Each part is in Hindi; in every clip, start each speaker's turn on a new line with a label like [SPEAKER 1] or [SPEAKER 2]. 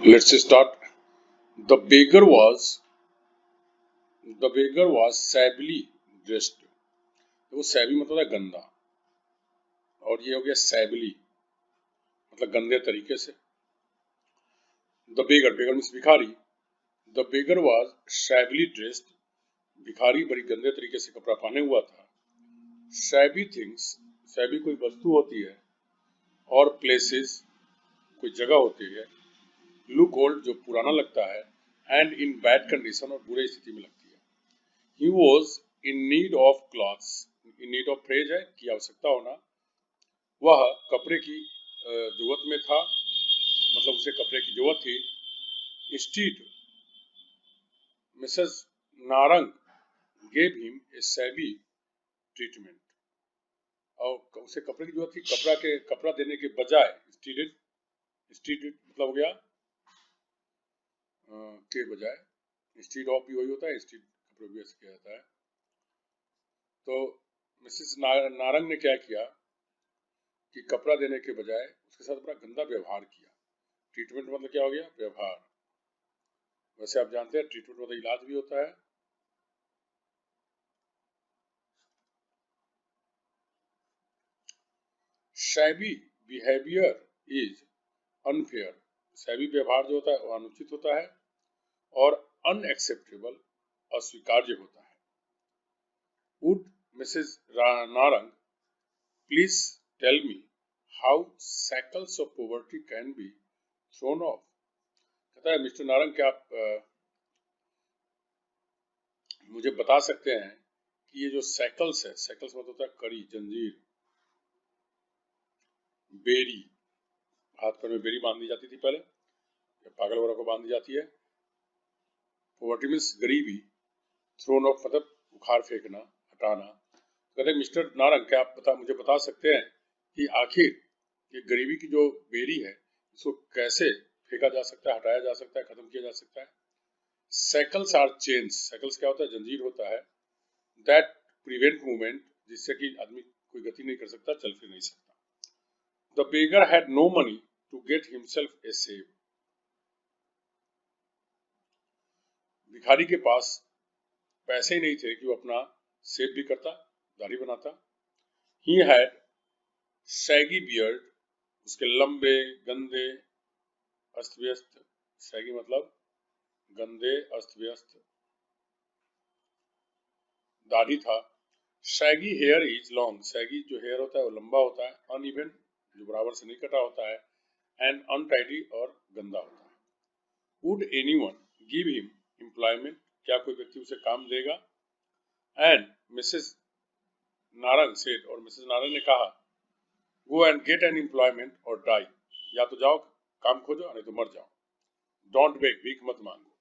[SPEAKER 1] Let's start. The beggar was shabbily dressed. वो सैबी मतलब है गंदा, और ये हो गया सैबली मतलब गंदे तरीके से। द बेगर मीन्स भिखारी। द बेगर वॉज शैबली ड्रेस्ड, भिखारी बड़ी गंदे तरीके से कपड़ा पहने हुआ था। शैबी थिंग्स, शैबी कोई वस्तु होती है, और प्लेसेस कोई जगह होती है, लुक ओल्ड जो पुराना लगता है, एंड इन बैड कंडीशन और बुरे स्थिति में लगती है। He was in need of clothes, in need of phrase है की आवश्यकता होना, वह कपड़े की जरूरत में था, मतलब उसे कपड़े की जरूरत थी। Instead Mrs Narang gave him a SEBI treatment, और उसे कपड़े की जरूरत थी, कपड़ा देने के बजाय इंस्टीड मतलब हो गया के बजाय, इंस्टीड ऑफ भी वही होता है, इंस्टीड कपड़े भी ऐसे किया जाता है। तो मिसेस नारंग ने क्या किया कि कपड़ा देने के बजाय उसके साथ बड़ा गंदा व्यवहार किया। ट्रीटमेंट मतलब क्या हो गया, व्यवहार। वैसे आप जानते हैं ट्रीटमेंट मतलब इलाज भी होता है। Shabby behaviour is unfair, shabby व्यवहार जो होता है वो अनुचित होता है, और अनएक्सेप्टेबल अस्वीकार्य होता है। Would Mrs Narang please tell me how shackles of poverty can be thrown off. कहता है मिस्टर नारंग, क्या आप मुझे बता सकते हैं कि ये जो सैकल्स है, सैकल्स मतलब होता है कड़ी, जंजीर, बेरी, हाथ पैर में बेरी बांध दी जाती थी पहले, या पागल वगैरह को बांध दी जाती है। पॉवर्टी मीन्स गरीबी, थ्रोन ऑफ मतलब उखाड़ फेंकना, हटाना। कहते मिस्टर नारंग, क्या आप मुझे बता सकते हैं कि आखिर ये गरीबी की जो बेरी है इसको कैसे फेंका जा सकता है, हटाया जा सकता है, खत्म किया जा सकता है। सैकल्स आर चेन्स, सैकल्स क्या होता है, जंजीर होता है, दैट प्रिवेंट मूवमेंट, जिससे कि आदमी कोई गति नहीं कर सकता, चल फिर नहीं सकता। The beggar had no money to get himself a save. भिखारी के पास पैसे ही नहीं थे कि वो अपना सेव भी करता, दाढ़ी बनाता। He had shaggy beard, उसके लंबे गंदे अस्त व्यस्त, शैगी मतलब गंदे अस्त व्यस्त दाढ़ी था। Shaggy here is long, Shaggy जो हेयर होता है वो लंबा होता है, अनइवन जो बराबर से नहीं कटा होता है, एंड अनटाइडी और गंदा होता है। Would anyone give him employment, क्या कोई व्यक्ति उसे काम देगा। एंड मिसेस नारंग सेड, और मिसेस नारंग ने कहा, go and get an employment और डाई, या तो जाओ काम खोजो नहीं तो मर जाओ। डोंट बेग, भीख मत मांगो।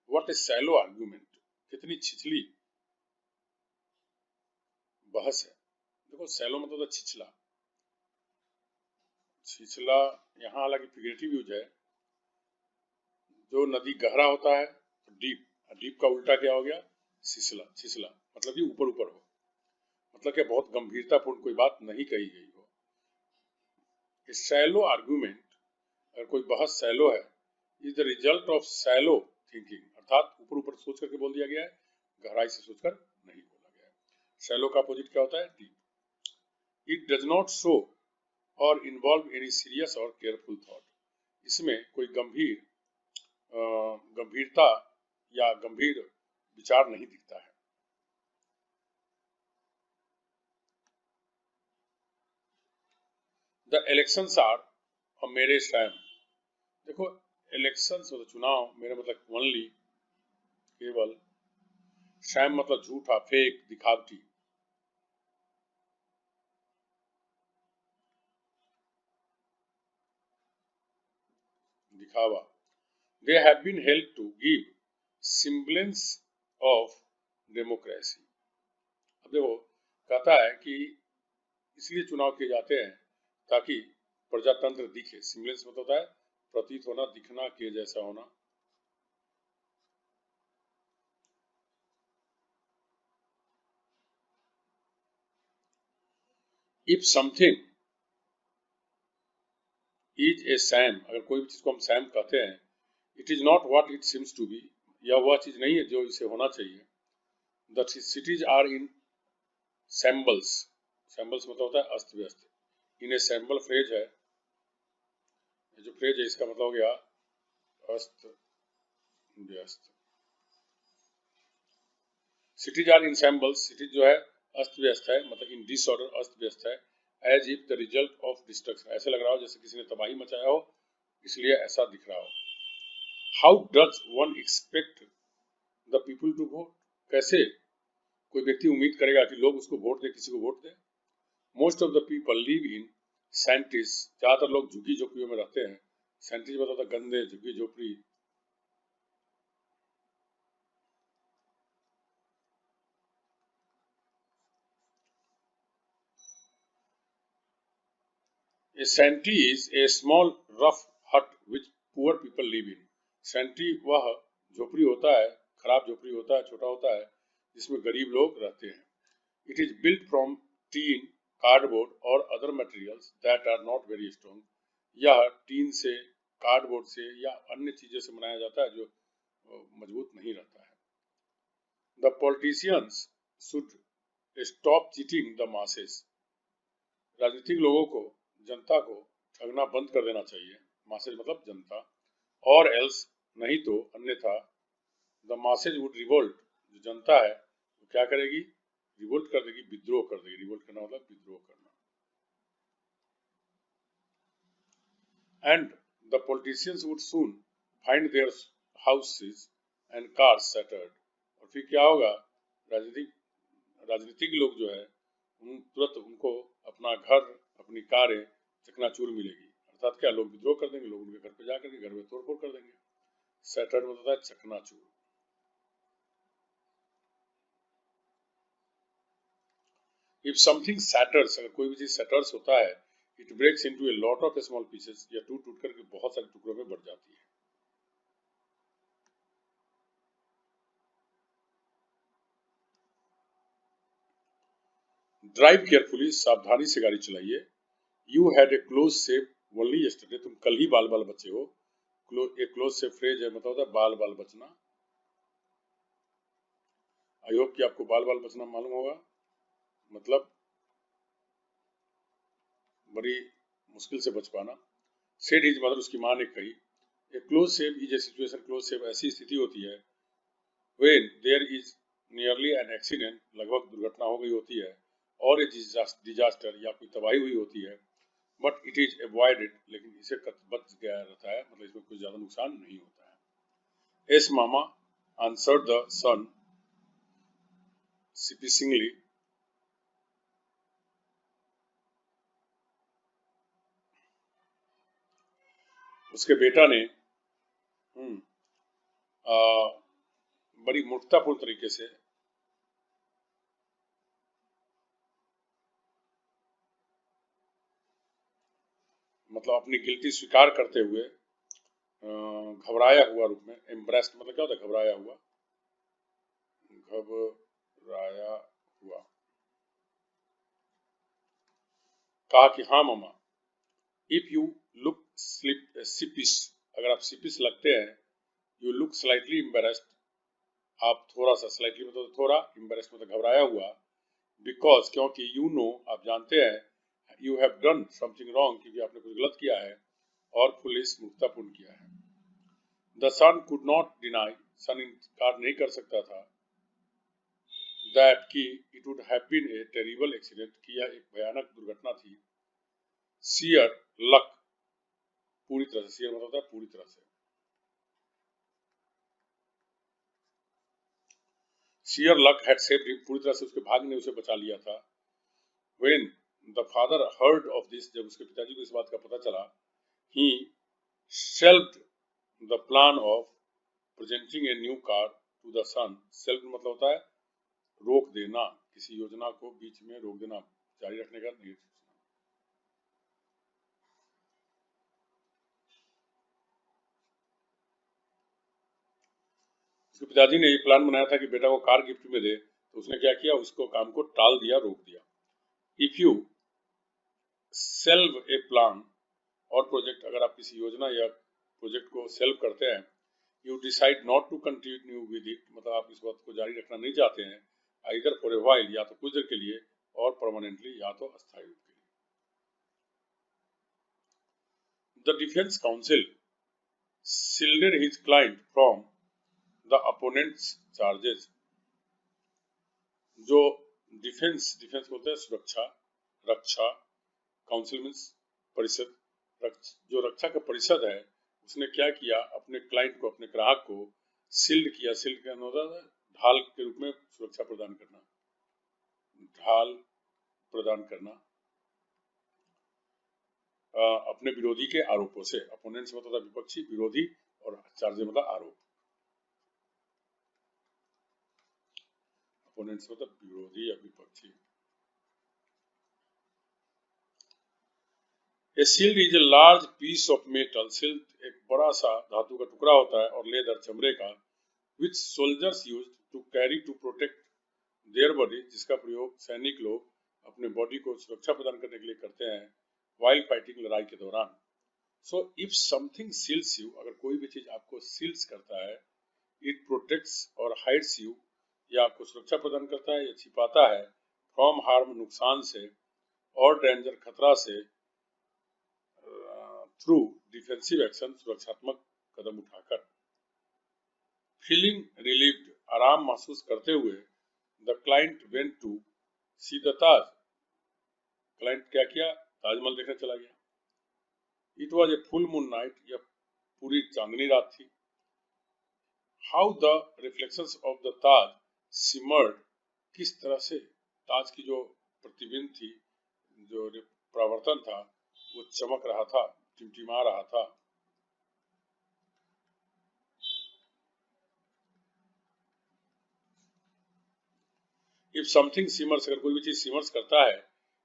[SPEAKER 1] व्हाट ए सैलो आर्गुमेंट, कितनी छिछली बहस है। देखो सैलो मतलब तो छिछला, छिछला यहाँ हालांकि फिगरेटिव यूज है। जो नदी गहरा होता है तो डीप, डीप का उल्टा क्या हो गया, छिछला, छिछला मतलब कि ऊपर ऊपर हो, मतलब कि बहुत गंभीरतापूर्ण कोई बात नहीं कही गई हो। सैलो आर्गुमेंट, अगर कोई बहस सैलो है, is the result of shallow thinking, अर्थात ऊपर ऊपर सोच करके बोल दिया गया है, गहराई से सोचकर नहीं बोला गया है। सैलो का अपोजिट क्या होता है, deep. It does not show और इन्वॉल्व एनी सीरियस और केयरफुल थॉट, इसमें कोई गंभीरता या गंभीर विचार नहीं दिखता है। द इलेक्शंस आर अ मेरे टाइम, देखो इलेक्शंस मतलब चुनाव, मेरा मतलब ओनली केवल, शैम मतलब झूठा, फेक, दिखावटी। दिखावा। They have been help to give semblance of democracy. अब देखो कहता है कि इसलिए चुनाव किए जाते हैं ताकि प्रजातंत्र दिखे। सिम्बलेंस मतलब होता है प्रतीत होना, दिखना, के जैसा होना। If something is a sham, अगर कोई भी चीज को हम सैम कहते हैं, it is not what it seems to be, यह वह चीज नहीं है जो इसे होना चाहिए। The cities are in shambles, shambles मतलब होता है अस्त व्यस्त। इन ए सैम्बल फ्रेज है, जो फ्रेज है इसका मतलब हो गया अस्त व्यस्त। Cities are in shambles, cities जो है अस्त व्यस्त है, मतलब इन डिसऑर्डर अस्त व्यस्त है। As if the result of destruction, ऐसे लग रहा हो जैसे किसी ने तबाही मचाया हो, इसलिए ऐसा दिख रहा हो। How does one expect the people to vote, कैसे कोई व्यक्ति उम्मीद करेगा कि लोग उसको वोट दे, किसी को वोट दे। Most of the people live in shanties, ज्यादातर लोग झुग्गी झोपड़ियों में रहते हैं। सैंटीज मतलब था गंदे झुग्गी झोपड़ी। A shanty is a small rough hut which poor people live in. shanty वह झोपड़ी होता है, खराब झोपड़ी होता है, छोटा होता है, जिसमें गरीब लोग रहते हैं। It is built from tin, cardboard or other materials that are not very strong. यह टीन से, कार्डबोर्ड से या अन्य चीजों से बनाया जाता है जो मजबूत नहीं रहता है। The politicians should stop cheating the masses. राजनीतिक लोगों को, जनता को ठगना बंद कर देना चाहिए। मासेज मतलब जनता। और एल्स, नहीं तो, अन्यथा, द मासेज वुड रिवोल्ट, जो जनता है वो क्या करेगी, रिवोल्ट कर देगी, विद्रोह कर देगी। रिवोल्ट करना मतलब विद्रोह करना। And the politicians would soon find their houses and cars shattered, और फिर क्या होगा, राजनीतिक लोग जो है तुरंत उनको अपना घर, अपनी कारें चकनाचूर मिलेगी। अर्थात क्या, लोग विद्रोह कर देंगे, लोग उनके घर पे जाकर के घर में तोड़फोड़ कर देंगे। सैटर्ड मतलब है चकनाचूर। इफ समथिंग सैटर्स, अगर कोई भी चीज सैटर्स होता है, it breaks into a lot of small pieces, या टूट टूट करके बहुत सारे टुकड़ों में बढ़ जाती है। ड्राइव केयरफुली, सावधानी से गाड़ी चलाइए। You had a close shave only yesterday, तुम कल ही बाल बाल बचे हो। एक क्लोज शेव फ्रेज है, मतलब होता है बाल बाल बचना। आई होप कि आपको बाल बाल बचना मालूम होगा, मतलब बड़ी मुश्किल से बच पाना। सेड हिज मदर, उसकी माँ ने कही। A close shave is a situation, close shave ऐसी स्थिति होती है when there is nearly an accident, लगभग दुर्घटना हो गई होती है, और ए डिजास्टर, या कोई तबाही हुई होती है, बट इट इज अवॉइडेड, लेकिन इसे बच गया रहता है, मतलब इसमें कुछ ज्यादा नुकसान नहीं होता है। एस मामा आंसर्ड द सन सिपिसिंगली, उसके बेटा ने बड़ी मूर्खतापूर्ण तरीके से, मतलब अपनी गिल्टी स्वीकार करते हुए, घबराया हुआ रूप में, एम्ब्रेस्ड मतलब क्या होता है, घबराया हुआ, घबराया हुआ, कहा कि हाँ मामा। इफ यू लुक सिपिश, अगर आप सिपिश लगते हैं, यू लुक स्लाइटली एम्बेरेस्ड, आप थोड़ा सा, स्लाइटली मतलब थोड़ा, एम्बेरेस्ड मतलब घबराया हुआ, बिकॉज क्योंकि, यू नो आप जानते हैं, you have done something wrong, क्योंकि आपने कुछ गलत किया है, और पुलिस मूर्खतापूर्ण किया है। The son could not deny, son इनकार नहीं कर सकता था, दैट कि it would have been a terrible accident, कि यह एक भयानक दुर्घटना थी। सियर लक, पूरी तरह से, सियर मतलब होता है पूरी तरह से। Sheer luck had saved him, पूरी तरह से उसके भाग्य ने उसे बचा लिया था। When the father heard of this, जब उसके पिताजी को इस बात का पता चला, he shelved the plan of presenting a new car to the son. Shelf मतलब होता है रोक देना, किसी योजना को बीच में रोक देना, जारी रखने का नहीं। उसके पिताजी ने ये प्लान बनाया था कि बेटा को कार गिफ्ट में दे, तो उसने क्या किया, उसको काम को टाल दिया, रोक दिया। If you shelve a plan, और प्रोजेक्ट, अगर आप किसी योजना या प्रोजेक्ट को सेल्व करते हैं, you decide not to continue with it, मतलब आप इस बात को जारी रखना नहीं चाहते हैं, आइदर फॉर ए व्हाइल, या तो कुछ देर के लिए, और परमानेंटली, या तो अस्थायी रूप के लिए। The defence council shielded his client from the opponent's charges। जो डिफेंस बोलते हैं सुरक्षा, रक्षा, काउंसिल मीन्स परिषद, जो रक्षा का परिषद है, उसने क्या किया, अपने क्लाइंट को, अपने ग्राहक को शील्ड किया। शील्ड का मतलब होता है ढाल के रूप में सुरक्षा प्रदान करना, ढाल प्रदान करना अपने विरोधी के आरोपों से। अपोनेंट्स मतलब विपक्षी, विरोधी, और चार्जेस मतलब आरोप। अपोनेंट्स मतलब विरोधी या विपक्षी। A shield is a large piece of metal, shield एक बड़ा सा धातु का टुकड़ा होता है, और लेदर, चमड़े का, which soldiers used to carry to protect their body, जिसका प्रयोग सैनिक लोग अपने बॉडी को सुरक्षा प्रदान करने के लिए करते हैं while fighting, लड़ाई के दौरान। So if something shields you, अगर कोई भी चीज आपको shields करता है, it protects और hides you, या आपको सुरक्षा प्रदान करता है या छिपाता है, from harm, नुकसान से, और danger, खतरा से, थ्रू डिफेंसिव एक्शन, सुरक्षात्मक कदम उठाकर। फीलिंग रिलीव्ड, आराम महसूस करते हुए, the client went to see the Taj, client क्या किया, ताजमहल देखने चला गया। It was a full moon night, यह पूरी चांदनी रात थी। How the reflections of the Taj shimmered, किस तरह से ताज की जो प्रतिबिंब थी, जो परावर्तन था, वो चमक रहा था, टिमटिमा रहा था। If something simmers, अगर कोई भी चीज सिमर्स करता है,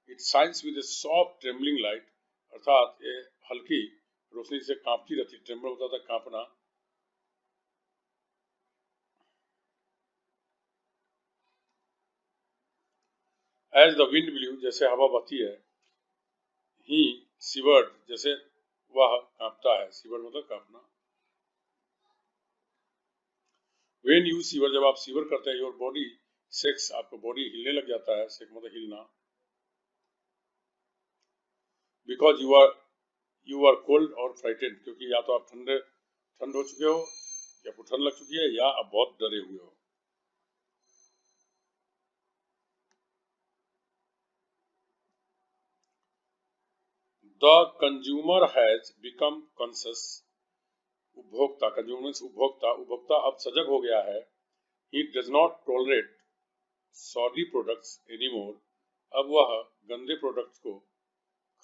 [SPEAKER 1] it shines with a soft trembling light, अर्थात ये हल्की रोशनी से कांपती रहती। ट्रेम्बल होता था कांपना। As the wind blew, जैसे हवा बहती है, he shivered, जैसे वह कांपता है। शिवर मतलब कांपना। When you shiver, जब आप शिवर करते हैं, your body shakes, आपका बॉडी हिलने लग जाता है। shake मतलब हिलना। Because you are cold or frightened, क्योंकि या तो आप ठंड हो चुके हो, या आपको ठंड लग चुकी है, या आप बहुत डरे हुए हो। The consumer has become conscious, उपभोक्ता, कंज्यूमर उपभोक्ता अब सजग हो गया है। He does not tolerate shoddy products anymore, अब वह गंदे प्रोडक्ट्स को,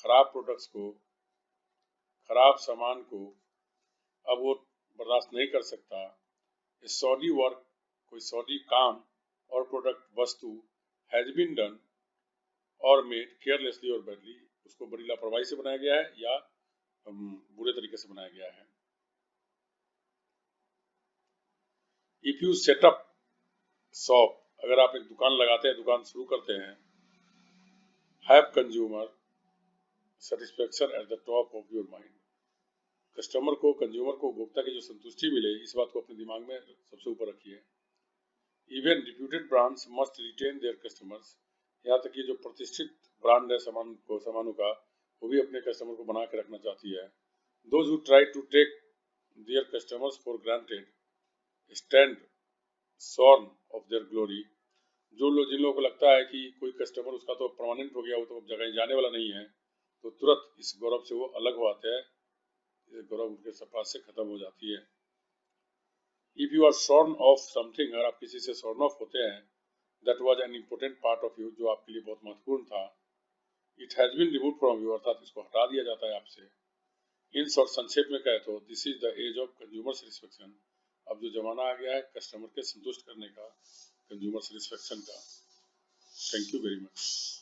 [SPEAKER 1] खराब प्रोडक्ट्स को, खराब सामान को अब वो बर्दाश्त नहीं कर सकता। shoddy वर्क, कोई shoddy काम और प्रोडक्ट, वस्तु, हैज बीन डन और मेड केयरलेसली और बैडली, उसको बड़ी लापरवाही से बनाया गया है या बुरे तरीके से बनाया गया है। इफ यू सेटअप शॉप, अगर आप एक दुकान लगाते हैं, दुकान शुरू करते हैं, have consumer satisfaction at the top of your mind, consumer को, उपभोक्ता की जो संतुष्टि मिले, इस बात को अपने दिमाग में सबसे ऊपर रखिए। Even reputed brands must retain their customers, यहाँ तक कि जो प्रतिष्ठित ब्रांड है सामानों का, वो भी अपने कस्टमर को बना के रखना चाहती है। Those who try to take their customers for granted stand shorn of their glory, जिन लोगों को लगता है कि कोई कस्टमर उसका तो परमानेंट हो गया, वो तो जगह जाने वाला नहीं है, तो तुरंत इस गौरव से वो अलग हो आते हैं, ये गौरव उनके पास से खत्म हो जाती है। If you are shorn of something, अगर आप किसी से शॉर्न ऑफ होते हैं, that was an important part of you, जो आपके लिए बहुत महत्वपूर्ण था, it has been remove from you, अर्थात इसको हटा दिया जाता है आपसे। इन शॉर्ट, संक्षेप में कहे तो, this is the age of consumer satisfaction, अब जो जमाना आ गया है कस्टमर के संतुष्ट करने का, कंज्यूमर सेटिस्फेक्शन का। Thank you very much.